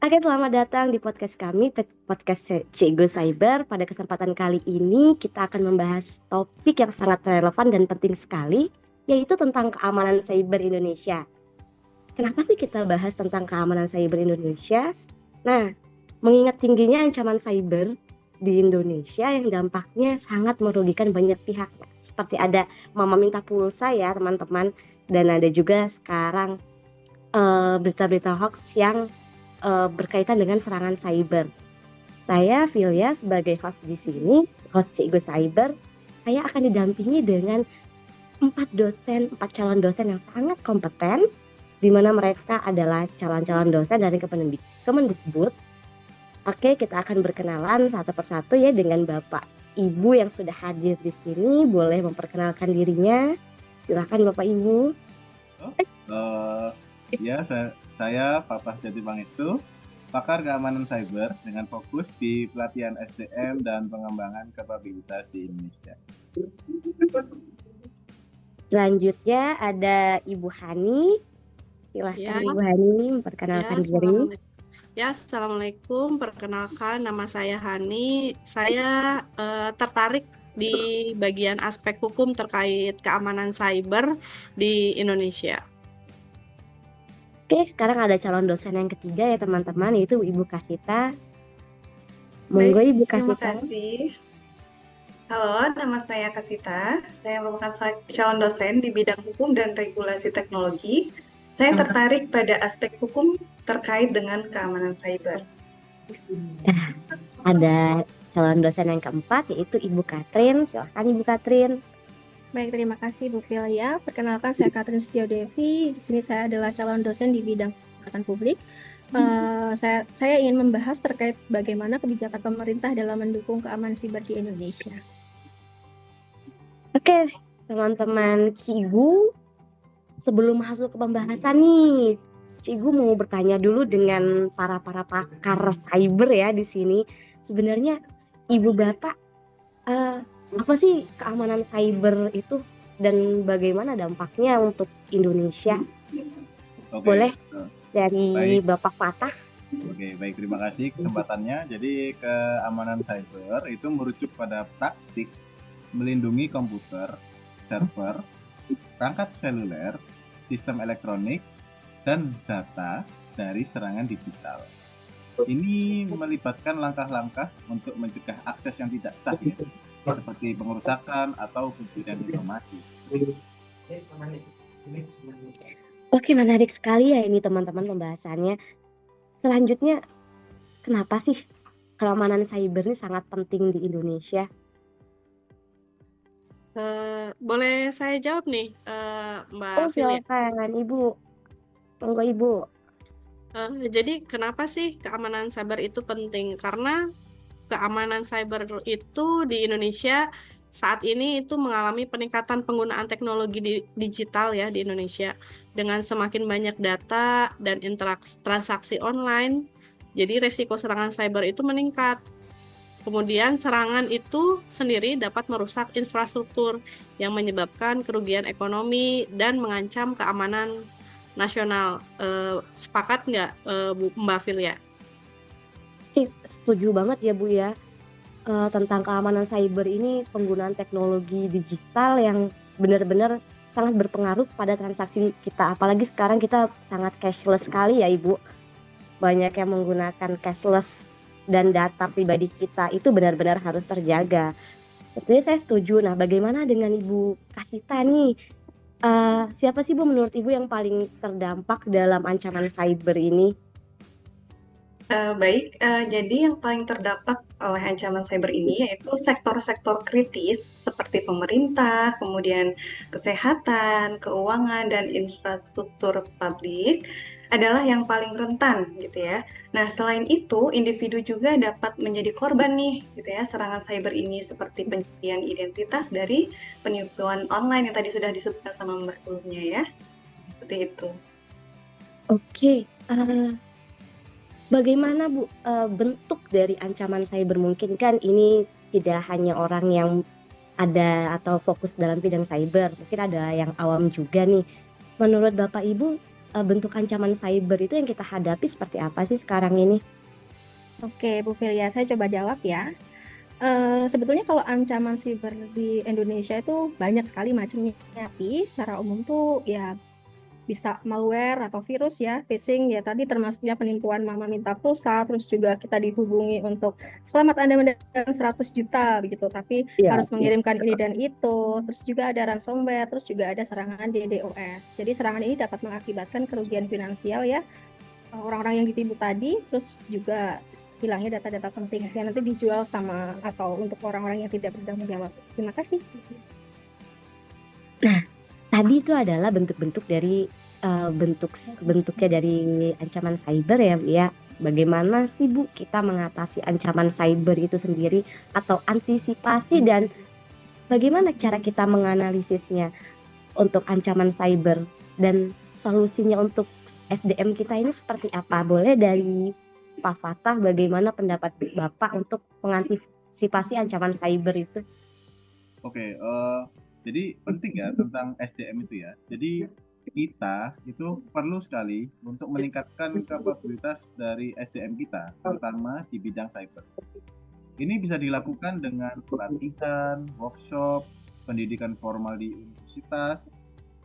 Oke, selamat datang di podcast kami, podcast Cikgu Cyber. Pada kesempatan kali ini kita akan membahas topik yang sangat relevan dan penting sekali, yaitu tentang keamanan cyber Indonesia. Kenapa sih kita bahas tentang keamanan cyber Indonesia? Nah, mengingat tingginya ancaman cyber di Indonesia yang dampaknya sangat merugikan banyak pihak. Seperti ada mama minta pulsa ya teman-teman, dan ada juga sekarang berita-berita hoax yang berkaitan dengan serangan cyber. Saya Filia sebagai host di sini, host Cikgu Cyber. Saya akan didampingi dengan 4 calon dosen yang sangat kompeten, di mana mereka adalah calon-calon dosen dari Kemendikbud. Oke, kita akan berkenalan satu persatu ya dengan Bapak Ibu yang sudah hadir di sini. Boleh memperkenalkan dirinya. Silakan Bapak Ibu. Saya Papa Jati Pangestu, pakar keamanan cyber dengan fokus di pelatihan SDM dan pengembangan kapabilitas di Indonesia. Selanjutnya ada Ibu Hani. Silahkan Ibu Hani memperkenalkan diri. Assalamualaikum. Perkenalkan, nama saya Hani. Saya tertarik di bagian aspek hukum terkait keamanan cyber di Indonesia. Oke, sekarang ada calon dosen yang ketiga ya teman-teman, yaitu Ibu Kasita. Monggo Ibu Kasita. Terima kasih. Halo, nama saya Kasita. Saya merupakan calon dosen di bidang hukum dan regulasi teknologi. Saya tertarik pada aspek hukum terkait dengan keamanan cyber. Nah, ada calon dosen yang keempat, yaitu Ibu Katrin. Silakan Ibu Katrin. Baik, terima kasih Bu Filia. Perkenalkan, saya Katrin Setiadevi. Di sini saya adalah calon dosen di bidang urusan publik. Saya ingin membahas terkait bagaimana kebijakan pemerintah dalam mendukung keamanan siber di Indonesia. Oke, teman-teman Cigu, sebelum masuk ke pembahasan nih, Cigu mau bertanya dulu dengan para pakar cyber ya di sini. Sebenarnya Ibu Bapak, apa sih keamanan cyber itu dan bagaimana dampaknya untuk Indonesia? Boleh dari Bapak Fatah. Oke, baik, terima kasih kesempatannya. Jadi keamanan cyber itu merujuk pada praktik melindungi komputer, server, perangkat seluler, sistem elektronik, dan data dari serangan digital. Ini melibatkan langkah-langkah untuk mencegah akses yang tidak sah, seperti pengerusakan atau pencurian informasi. Oke, menarik sekali ya ini teman-teman pembahasannya. Selanjutnya, kenapa sih keamanan cyber ini sangat penting di Indonesia? Boleh saya jawab nih, Mbak Filia? Silakan Ibu. Monggo Ibu. Jadi kenapa sih keamanan cyber itu penting? Karena keamanan cyber itu di Indonesia saat ini itu mengalami peningkatan penggunaan teknologi digital ya di Indonesia. Dengan semakin banyak data dan transaksi online, jadi resiko serangan cyber itu meningkat. Kemudian serangan itu sendiri dapat merusak infrastruktur yang menyebabkan kerugian ekonomi dan mengancam keamanan nasional. Sepakat nggak Mbak Filia? Setuju banget ya Bu ya, tentang keamanan cyber ini, penggunaan teknologi digital yang benar-benar sangat berpengaruh pada transaksi kita. Apalagi sekarang kita sangat cashless sekali ya Ibu. Banyak yang menggunakan cashless dan data pribadi kita itu benar-benar harus terjaga. Tentunya saya setuju. Nah, bagaimana dengan Ibu Kasita nih? Siapa sih Bu menurut Ibu yang paling terdampak dalam ancaman cyber ini? Jadi yang paling terdampak oleh ancaman cyber ini yaitu sektor-sektor kritis seperti pemerintah, kemudian kesehatan, keuangan, dan infrastruktur publik adalah yang paling rentan gitu ya. Nah, selain itu, individu juga dapat menjadi korban nih gitu ya serangan cyber ini seperti pencurian identitas dari penipuan online yang tadi sudah disebutkan sama Mbak sebelumnya ya. Seperti itu. Oke, bagaimana Bu bentuk dari ancaman cyber? Mungkin kan ini tidak hanya orang yang ada atau fokus dalam bidang cyber, mungkin ada yang awam juga nih. Menurut Bapak Ibu, bentuk ancaman cyber itu yang kita hadapi seperti apa sih sekarang ini? Oke, Bu Filia, saya coba jawab ya. Sebetulnya kalau ancaman siber di Indonesia itu banyak sekali macamnya, tapi secara umum tuh ya bisa malware atau virus ya, phishing ya tadi termasuknya penipuan mama minta pulsa, terus juga kita dihubungi untuk selamat Anda mendapat 100 juta begitu, tapi Iya, harus iya. mengirimkan ini dan itu, terus juga ada ransomware, terus juga ada serangan DDoS. Jadi serangan ini dapat mengakibatkan kerugian finansial ya, orang-orang yang ditipu tadi, terus juga hilangnya data-data penting yang nanti dijual sama atau untuk orang-orang yang tidak bertanggung jawab. Terima kasih. Tadi itu adalah bentuk-bentuk dari bentuknya dari ancaman cyber ya, Bu, ya. Bagaimana sih Bu kita mengatasi ancaman cyber itu sendiri atau antisipasi dan bagaimana cara kita menganalisisnya untuk ancaman cyber dan solusinya untuk SDM kita ini seperti apa? Boleh dari Pak Fatah, bagaimana pendapat Bapak untuk mengantisipasi ancaman cyber itu? Oke, jadi penting ya tentang SDM itu ya. Jadi kita itu perlu sekali untuk meningkatkan kapabilitas dari SDM kita, terutama di bidang cyber. Ini bisa dilakukan dengan pelatihan, workshop, pendidikan formal di universitas.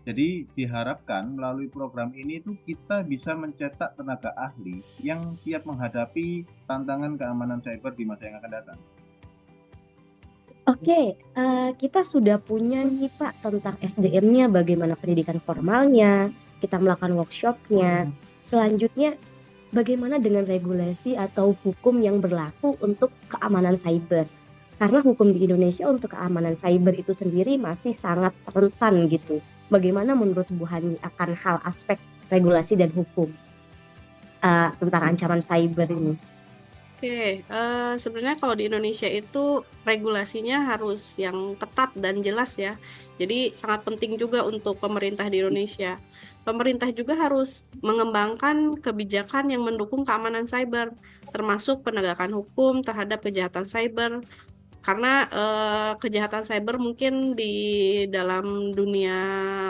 Jadi diharapkan melalui program ini tuh kita bisa mencetak tenaga ahli yang siap menghadapi tantangan keamanan cyber di masa yang akan datang. Oke, kita sudah punya nih Pak tentang SDM-nya, bagaimana pendidikan formalnya, kita melakukan workshop-nya. Selanjutnya, bagaimana dengan regulasi atau hukum yang berlaku untuk keamanan cyber? Karena hukum di Indonesia untuk keamanan cyber itu sendiri masih sangat rentan gitu. Bagaimana menurut Bu Hani akan hal aspek regulasi dan hukum tentang ancaman cyber ini? Oke, sebenarnya kalau di Indonesia itu regulasinya harus yang ketat dan jelas ya. Jadi sangat penting juga untuk pemerintah di Indonesia. Pemerintah juga harus mengembangkan kebijakan yang mendukung keamanan cyber, termasuk penegakan hukum terhadap kejahatan cyber. Karena kejahatan cyber mungkin di dalam dunia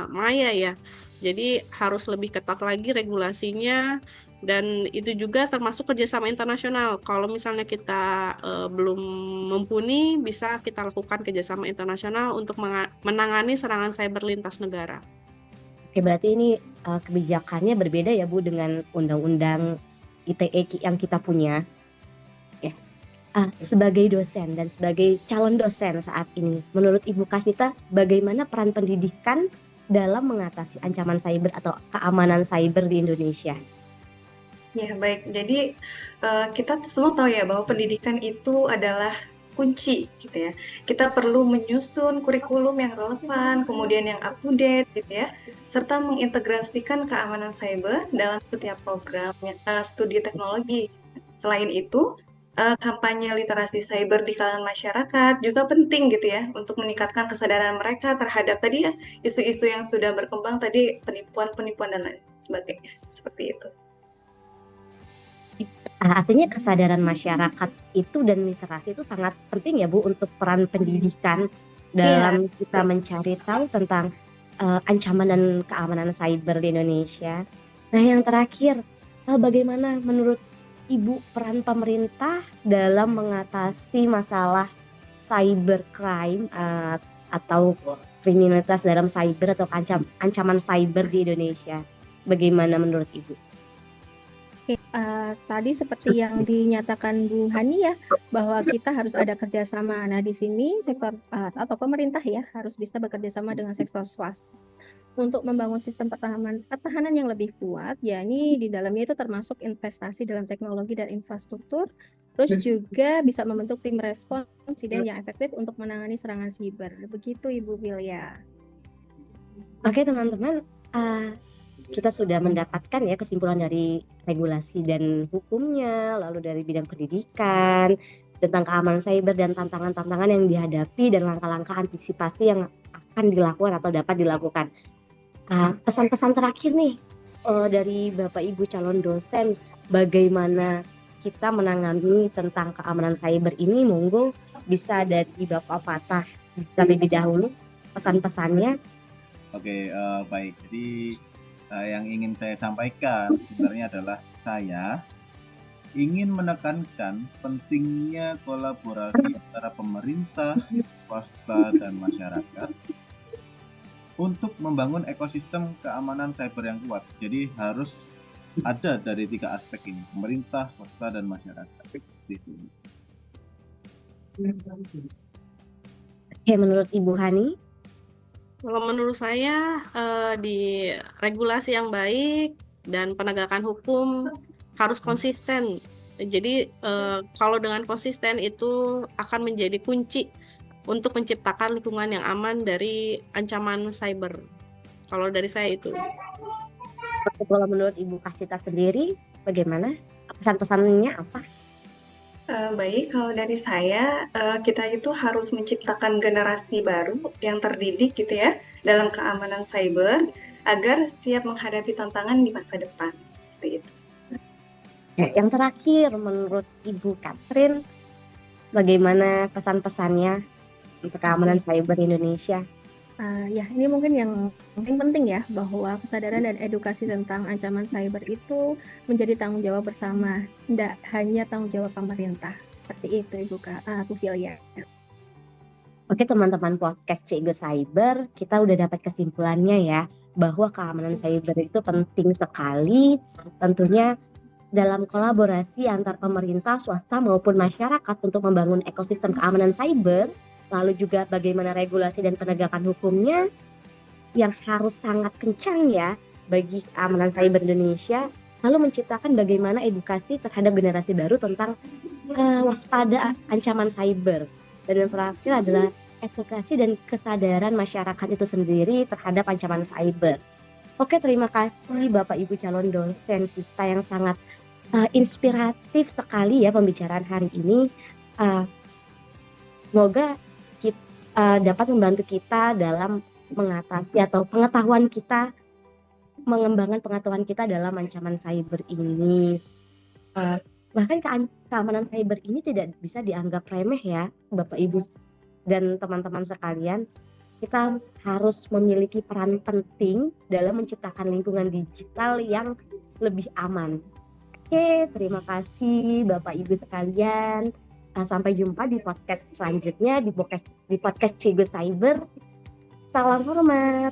maya ya. Jadi harus lebih ketat lagi regulasinya dan itu juga termasuk kerjasama internasional. Kalau misalnya kita belum mumpuni, bisa kita lakukan kerjasama internasional untuk menangani serangan cyber lintas negara. Oke, berarti ini kebijakannya berbeda ya Bu dengan undang-undang ITE yang kita punya. Ya. Sebagai dosen dan sebagai calon dosen saat ini, menurut Ibu Kasita, bagaimana peran pendidikan dalam mengatasi ancaman cyber atau keamanan cyber di Indonesia? Ya, baik. Jadi kita semua tahu ya bahwa pendidikan itu adalah kunci gitu ya. Kita perlu menyusun kurikulum yang relevan, kemudian yang up to date gitu ya, serta mengintegrasikan keamanan cyber dalam setiap program studi teknologi. Selain itu, kampanye literasi cyber di kalangan masyarakat juga penting gitu ya untuk meningkatkan kesadaran mereka terhadap tadi ya isu-isu yang sudah berkembang tadi, penipuan-penipuan dan lain sebagainya. Seperti itu. Artinya kesadaran masyarakat itu dan literasi itu sangat penting ya Bu untuk peran pendidikan dalam kita mencari tahu tentang ancaman dan keamanan cyber di Indonesia. Nah, yang terakhir, bagaimana menurut Ibu peran pemerintah dalam mengatasi masalah cybercrime atau kriminalitas dalam cyber atau ancaman cyber di Indonesia? Bagaimana menurut Ibu? Oke, tadi seperti yang dinyatakan Bu Hani ya, bahwa kita harus ada kerjasama. Nah, di sini sektor atau pemerintah ya harus bisa bekerja sama dengan sektor swasta untuk membangun sistem pertahanan yang lebih kuat. Ya, ini di dalamnya itu termasuk investasi dalam teknologi dan infrastruktur. Terus juga bisa membentuk tim respons insiden yang efektif untuk menangani serangan siber. Begitu Ibu Vilya. Oke teman-teman, kita sudah mendapatkan ya kesimpulan dari regulasi dan hukumnya, lalu dari bidang pendidikan, tentang keamanan cyber dan tantangan-tantangan yang dihadapi dan langkah-langkah antisipasi yang akan dilakukan atau dapat dilakukan. Pesan-pesan terakhir nih dari Bapak Ibu calon dosen, bagaimana kita menangani tentang keamanan cyber ini, monggo bisa dari Bapak Fatah terlebih dahulu pesan-pesannya. Oke, baik. Jadi yang ingin saya sampaikan sebenarnya adalah saya ingin menekankan pentingnya kolaborasi antara pemerintah, swasta, dan masyarakat untuk membangun ekosistem keamanan cyber yang kuat. Jadi harus ada dari 3 aspek ini, pemerintah, swasta, dan masyarakat. Gitu. Oke, menurut Ibu Hani? Kalau menurut saya di regulasi yang baik dan penegakan hukum harus konsisten. Jadi kalau dengan konsisten itu akan menjadi kunci untuk menciptakan lingkungan yang aman dari ancaman cyber. Kalau dari saya itu. Kalau menurut Ibu Kasita sendiri, bagaimana? Pesan-pesannya apa? Baik, kalau dari saya, kita itu harus menciptakan generasi baru yang terdidik gitu ya, dalam keamanan cyber, agar siap menghadapi tantangan di masa depan. Seperti itu. Yang terakhir, menurut Ibu Catherine, bagaimana pesan-pesannya untuk keamanan cyber Indonesia? Ya, ini mungkin yang paling penting ya, bahwa kesadaran dan edukasi tentang ancaman cyber itu menjadi tanggung jawab bersama, tidak hanya tanggung jawab pemerintah. Seperti itu, Bu Filia. Oke, teman-teman podcast Cikgu Cyber, kita udah dapat kesimpulannya ya, bahwa keamanan cyber itu penting sekali, tentunya dalam kolaborasi antar pemerintah, swasta maupun masyarakat untuk membangun ekosistem keamanan cyber. Lalu juga bagaimana regulasi dan penegakan hukumnya yang harus sangat kencang ya bagi keamanan cyber Indonesia. Lalu menciptakan bagaimana edukasi terhadap generasi baru tentang waspada ancaman cyber. Dan yang terakhir adalah edukasi dan kesadaran masyarakat itu sendiri terhadap ancaman cyber. Oke, terima kasih Bapak Ibu calon dosen kita yang sangat inspiratif sekali ya pembicaraan hari ini. Semoga dapat membantu kita dalam mengatasi atau mengembangkan pengetahuan kita dalam ancaman cyber ini. Bahkan keamanan cyber ini tidak bisa dianggap remeh ya, Bapak Ibu dan teman-teman sekalian. Kita harus memiliki peran penting dalam menciptakan lingkungan digital yang lebih aman. Oke, terima kasih Bapak Ibu sekalian. Sampai jumpa di podcast selanjutnya, di podcast Cikgu Cyber. Salam hormat.